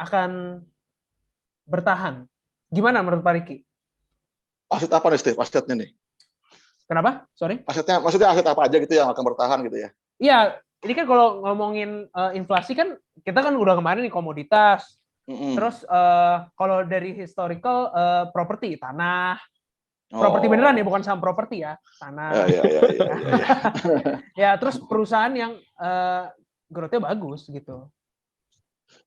akan bertahan. Gimana menurut Pak Riki? Aset apa nih, Steve? Asetnya nih? Kenapa? Sorry? Asetnya, maksudnya aset apa aja gitu yang akan bertahan gitu ya? Iya, ini kan kalau ngomongin inflasi kan kita kan udah kemarin nih komoditas. Terus kalau dari historical properti, tanah, properti beneran ya, bukan saham properti ya, tanah. Ya, terus perusahaan yang growth-nya bagus gitu.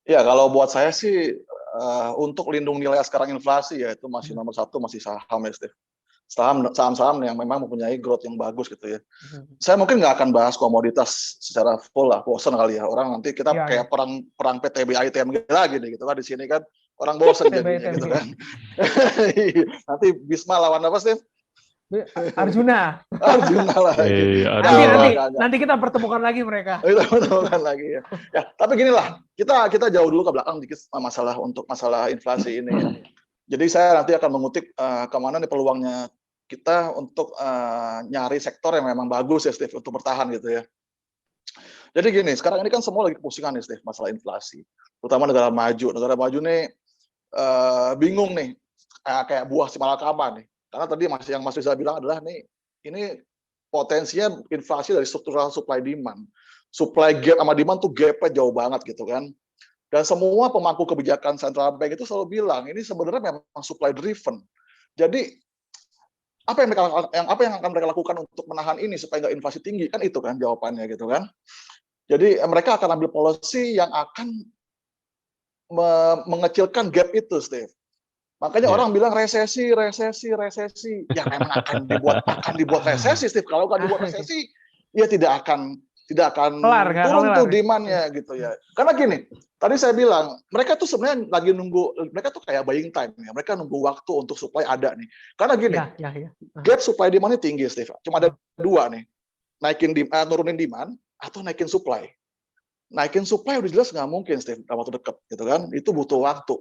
Ya, kalau buat saya sih untuk lindung nilai sekarang inflasi ya itu masih nomor satu masih saham ya, Steve. Saham-saham yang memang mempunyai growth yang bagus gitu ya. Saya mungkin nggak akan bahas komoditas secara full lah, bosan kali ya. Orang nanti kita kayak perang PTB ITM lagi nih gitu kan di sini kan orang bosan jadinya gitu kan. Nanti Bisma lawan apa sih? Arjuna. Arjuna lagi. Nanti kita pertemukan lagi mereka. Kita pertemukan lagi ya. Ya, tapi ginilah, kita jauh dulu ke belakang dikit masalah inflasi ini ya. Jadi saya nanti akan mengutip kemana nih peluangnya kita untuk nyari sektor yang memang bagus ya, Steve, untuk bertahan gitu ya. Jadi gini, sekarang ini kan semua lagi kepusingan nih, Steve, masalah inflasi. Terutama negara maju. Negara maju nih bingung nih, kayak buah si malakama nih. Karena tadi yang Mas Rizal bilang adalah nih, ini potensinya inflasi dari struktural supply demand. Supply gap sama demand tuh gap-nya jauh banget gitu kan. Dan semua pemangku kebijakan central bank itu selalu bilang ini sebenarnya memang supply driven. Jadi apa yang akan mereka lakukan untuk menahan ini supaya nggak inflasi tinggi, kan itu kan jawabannya gitu kan. Jadi mereka akan ambil policy yang akan mengecilkan gap itu, Steve. Makanya orang bilang resesi. Ya memang akan dibuat resesi, Steve. Kalau nggak dibuat resesi, ya tidak akan turun tuh demand-nya gitu ya. Karena gini, tadi saya bilang, mereka tuh sebenarnya lagi nunggu, mereka tuh kayak buying time ya. Mereka nunggu waktu untuk supply ada nih. Karena gini, gap supply demand-nya tinggi, Steve. Cuma ada dua nih, nurunin demand atau naikin supply. Naikin supply udah jelas nggak mungkin, Steve, dalam waktu dekat gitu kan. Itu butuh waktu.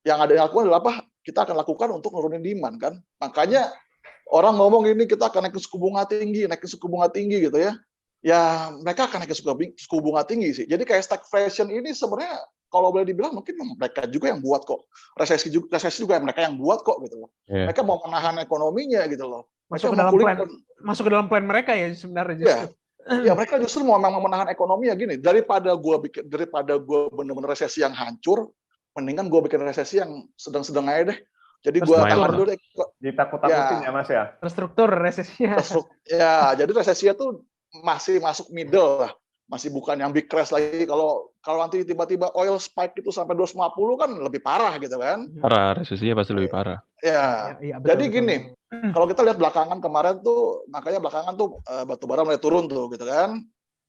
Yang ada yang lakukan adalah apa? Kita akan lakukan untuk nurunin demand kan. Makanya orang ngomong ini kita akan naikin suku bunga tinggi gitu ya. Ya mereka akan naikin suku bunga tinggi sih. Jadi kayak stagflation ini sebenarnya kalau boleh dibilang mungkin mereka juga yang buat kok. Resesi juga mereka yang buat kok gitu loh. Mereka mau menahan ekonominya gitu loh. Masuk ke dalam plan mereka ya sebenarnya. Ya mereka justru mau menahan ekonominya gini. Daripada gue bener-bener resesi yang hancur, mendingan gue bikin resesi yang sedang-sedang aja deh. Jadi gue tahan dulu deh. Ditakut-takutin ya Mas ya? Terstruktur resesinya. Ya, jadi resesinya tuh masih masuk middle lah. Masih bukan yang big crash lagi. Kalau nanti tiba-tiba oil spike itu sampai 250 kan lebih parah gitu kan. Parah, resesinya pasti lebih parah. Ya, jadi gini, kalau kita lihat belakangan kemarin tuh, makanya belakangan tuh batubara mulai turun tuh gitu kan.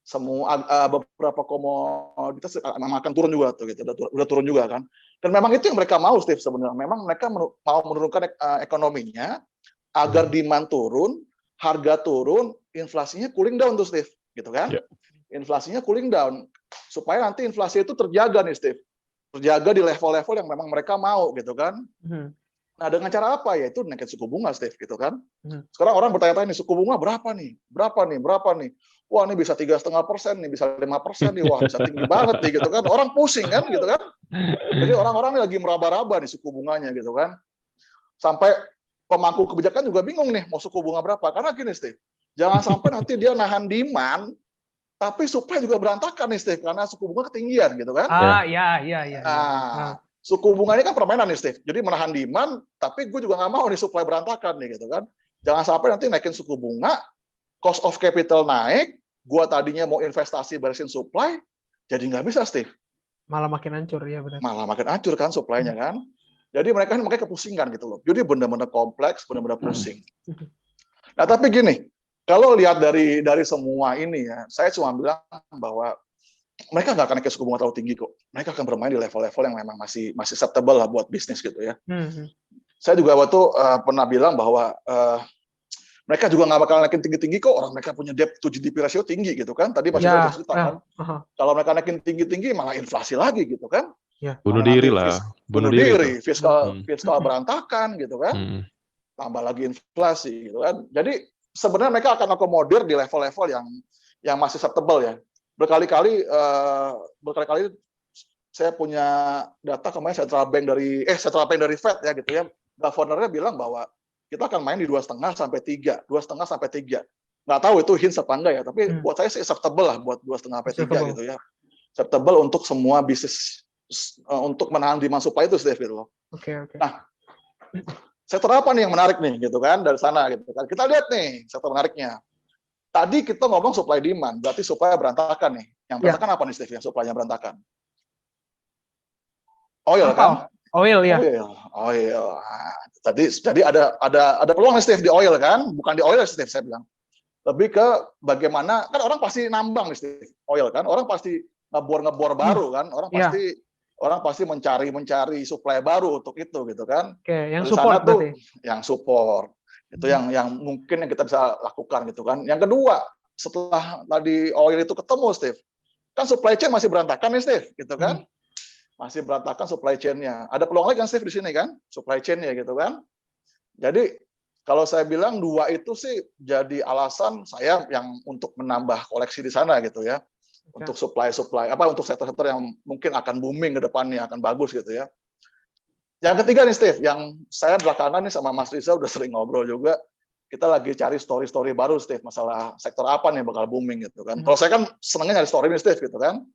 Semua beberapa komoditas akan turun juga tuh gitu, udah turun juga kan. Dan memang itu yang mereka mau, Steve, sebenarnya. Memang mereka mau menurunkan ekonominya agar demand turun, harga turun, inflasinya cooling down tuh, Steve, gitu kan? Inflasinya cooling down supaya nanti inflasi itu terjaga nih, Steve. Terjaga di level-level yang memang mereka mau gitu kan. Nah, dengan cara apa? Ya itu naikin suku bunga, Steve, gitu kan. Sekarang orang bertanya-tanya nih, suku bunga berapa nih? Wah, ini bisa 3,5%, nih bisa 5%, nih, wah bisa tinggi banget nih, gitu kan. Orang pusing kan, gitu kan. Jadi orang-orang lagi meraba-raba nih suku bunganya, gitu kan. Sampai pemangku kebijakan juga bingung nih, mau suku bunga berapa. Karena gini, Steve, jangan sampai nanti dia nahan demand, tapi supply juga berantakan nih, Steve, karena suku bunga ketinggian, gitu kan. Iya. Suku bunga ini kan permainan nih, Steve. Jadi menahan demand, tapi gue juga nggak mau nih supply berantakan nih, gitu kan. Jangan sampai nanti naikin suku bunga, cost of capital naik, gue tadinya mau investasi barisin supply, jadi nggak bisa, Steve. Malah makin hancur, ya benar. Malah makin hancur kan supply-nya kan. Jadi mereka makanya kepusingan gitu loh. Jadi benar-benar kompleks, benar-benar pusing. Nah tapi gini, kalau lihat dari semua ini ya, saya cuma bilang bahwa mereka nggak akan naik suku bunga terlalu tinggi kok. Mereka akan bermain di level-level yang memang masih acceptable lah buat bisnis gitu ya. Saya juga waktu pernah bilang bahwa mereka juga nggak bakal naikin tinggi-tinggi kok. Orang mereka punya debt to GDP ratio tinggi gitu kan. Tadi Mas Rizal cerita kan. Kalau mereka naikin tinggi-tinggi malah inflasi lagi gitu kan. Bunuh diri lah. Bunuh diri. Fiskal berantakan gitu kan. Tambah lagi inflasi gitu kan. Jadi sebenarnya mereka akan akomodir di level-level yang masih acceptable ya. Berkali-kali saya punya data kemarin Central Bank dari Fed ya gitu ya. Governornya bilang bahwa kita akan main di 2,5 sampai 3. Nggak tahu itu hint apa enggak ya, tapi buat saya sih acceptable lah buat 2,5 sampai 3 gitu ya. Acceptable untuk semua bisnis untuk menahan demand supply itu, Steve, gitu loh. Oke. Nah, sektor apa nih yang menarik nih gitu kan dari sana gitu kan. Kita lihat nih sektor menariknya. Tadi kita ngomong supply demand, berarti supply berantakan nih. Yang berantakan apa nih, Steve? Yang supply-nya berantakan? Oil kan? Oil ya. Oil. Nah, jadi ada peluang nih, Steve, di oil kan? Bukan di oil, Steve, saya bilang. Lebih ke bagaimana, kan orang pasti nambang nih, Steve, oil kan? Orang pasti ngebor baru kan? Orang pasti mencari supply baru untuk itu gitu kan? Oke, yang dari support sana tuh, berarti. Yang support. Itu yang mungkin yang kita bisa lakukan gitu kan. Yang kedua, setelah tadi oil itu ketemu, Steve, kan supply chain masih berantakan nih, Steve, gitu kan? Masih berantakan supply chain-nya. Ada peluang lagi kan, Steve, di sini kan? Supply chain-nya gitu kan? Jadi kalau saya bilang 2 itu sih jadi alasan saya yang untuk menambah koleksi di sana gitu ya. Untuk supply untuk sektor-sektor yang mungkin akan booming ke depannya, akan bagus gitu ya. Yang ketiga nih, Steve, yang saya belakangan nih sama Mas Riza udah sering ngobrol juga, kita lagi cari story baru, Steve, masalah sektor apa nih bakal booming gitu kan. Kalau saya kan senengnya nyari story nih, Steve, gitu kan.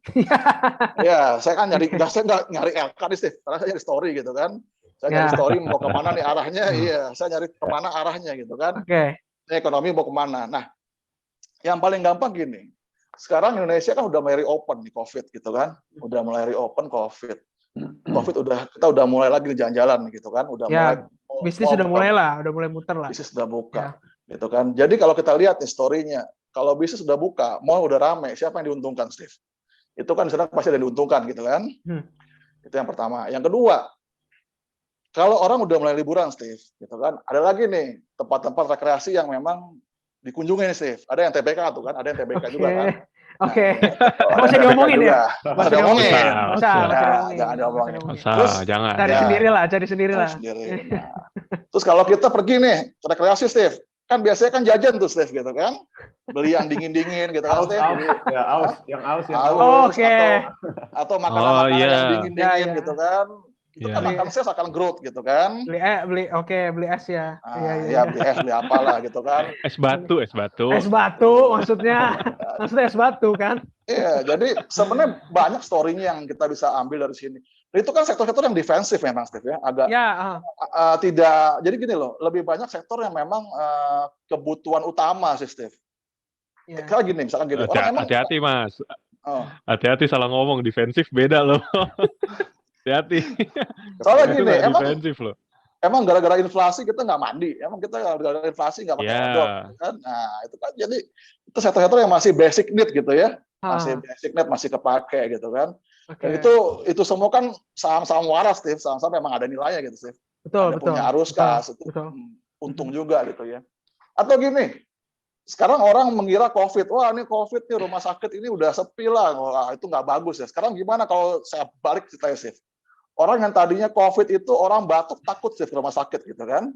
Ya, saya kan saya nggak nyari LK nih, Steve, karena saya nyari story gitu kan. Saya nyari story mau kemana nih arahnya, saya nyari kemana arahnya gitu kan. Ini ekonomi mau kemana. Nah, yang paling gampang gini, sekarang Indonesia kan udah mulai reopen nih COVID gitu kan. Udah mulai reopen COVID kita udah mulai lagi jalan-jalan gitu kan, mulai bisnis sudah mulai muter lah. Bisnis sudah buka gitu kan. Jadi kalau kita lihat nih story-nya, kalau bisnis sudah buka, mall udah rame, siapa yang diuntungkan, Steve? Itu kan sebenarnya pasti ada yang diuntungkan gitu kan. Itu yang pertama. Yang kedua, kalau orang udah mulai liburan, Steve, gitu kan, ada lagi nih tempat-tempat rekreasi yang memang dikunjungi nih, Steve. Ada yang TBK tuh kan, ada yang TBK juga kan. Masih diomongin ya? Masih diomongin. Jangan diomongin. Terus jangan. Cari sendiri lah. Terus kalau kita pergi nih rekreasi, Steve, kan biasanya kan jajan tuh, Steve, gitu kan. Beli yang dingin-dingin gitu kan, Steve. Yang aus. Atau makanan yang dingin-dingin gitu kan. Itu kan makan sales akan growth gitu kan. Beli es ya. Beli es, beli apalah gitu kan. Es batu. Es batu maksudnya es batu kan. Iya, jadi sebenarnya banyak story-nya yang kita bisa ambil dari sini. Dan itu kan sektor-sektor yang defensif memang, Steve ya. Agak tidak, jadi gini loh, lebih banyak sektor yang memang kebutuhan utama sih, Steve. Kayak gini, misalkan gini. Hati-hati, Mas. Hati-hati salah ngomong, defensif beda loh. Hati-hati. Soalnya gini, emang gara-gara inflasi kita nggak mandi, emang kita gara-gara inflasi nggak pakai odol, kan? Nah itu kan jadi itu sektor-sektor yang masih basic need gitu ya, masih basic need masih kepake gitu kan. Dan itu semua kan saham-saham waras, Steve, saham-saham memang ada nilainya gitu, Steve. Betul. Punya arus kas, itu untung juga gitu ya. Atau gini. Sekarang orang mengira COVID, wah ini COVID nih rumah sakit ini udah sepi lah, wah itu nggak bagus ya. Sekarang gimana kalau saya balik ceritanya, Steve? Orang yang tadinya COVID itu orang batuk takut, Steve, ke rumah sakit gitu kan.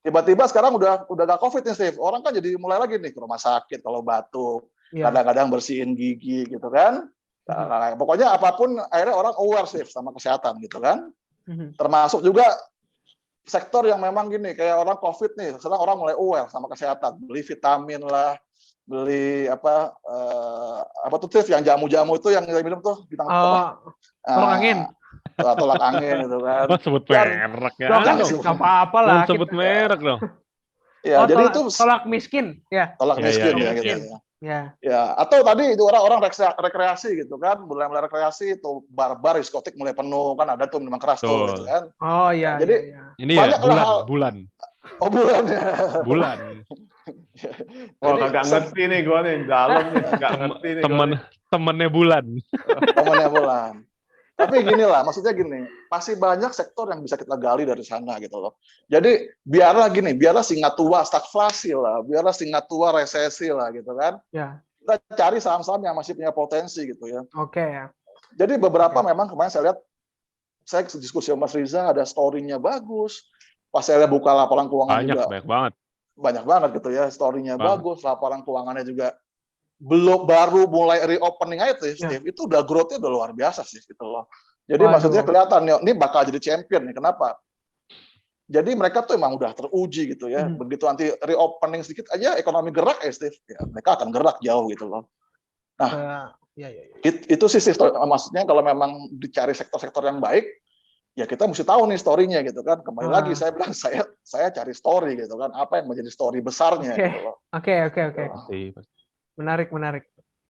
Tiba-tiba sekarang udah gak COVID nih, Steve. Orang kan jadi mulai lagi nih ke rumah sakit kalau batuk, kadang-kadang bersihin gigi gitu kan. Nah, pokoknya apapun akhirnya orang aware, Steve, sama kesehatan gitu kan. Termasuk juga sektor yang memang gini, kayak orang COVID nih, sekarang orang mulai aware sama kesehatan, beli vitamin lah, beli apa tuh, Steve, yang jamu-jamu itu yang minum tuh, tolak angin. Tolak angin gitu kan. Sebut merek ya. Nggak apa-apa lah. Sebut merek dong. Ya, jadi itu tolak miskin, ya. Tolak miskin ya gitu ya. Ya, atau tadi itu orang rekreasi gitu kan, mulai rekreasi itu bar-bar diskotik mulai penuh kan, ada tuh memang keras tuh gitu kan. Oh iya. Jadi ini ya bulan. Oh bulan ya. Bulan. Oh kagak ngerti nih gue nih dalam nih, nggak ngerti nih. Temennya bulan. Temennya bulan. Tapi gini lah, maksudnya gini, masih banyak sektor yang bisa kita gali dari sana gitu loh. Jadi biarlah singa tua stagflasi lah, biarlah singa tua resesi lah gitu kan. Ya. Kita cari saham-saham yang masih punya potensi gitu ya. Oke. Jadi beberapa memang kemarin saya lihat, saya diskusi sama Mas Riza ada story-nya bagus. Pas saya buka laporan keuangan juga. Banyak banget gitu ya, story-nya bagus, laporan keuangannya juga baru mulai reopening aja tuh, Steve. Itu udah growth-nya udah luar biasa sih gitu loh. Jadi maksudnya kelihatan nih, ini bakal jadi champion nih. Kenapa? Jadi mereka tuh emang udah teruji gitu ya. Begitu nanti reopening sedikit aja ekonomi gerak Steve, ya mereka akan gerak jauh gitu loh. Nah, itu sih maksudnya kalau memang dicari sektor-sektor yang baik, ya kita mesti tahu nih story-nya gitu kan. Kembali lagi saya bilang saya cari story gitu kan. Apa yang menjadi story besarnya gitu loh. Oke. Menarik.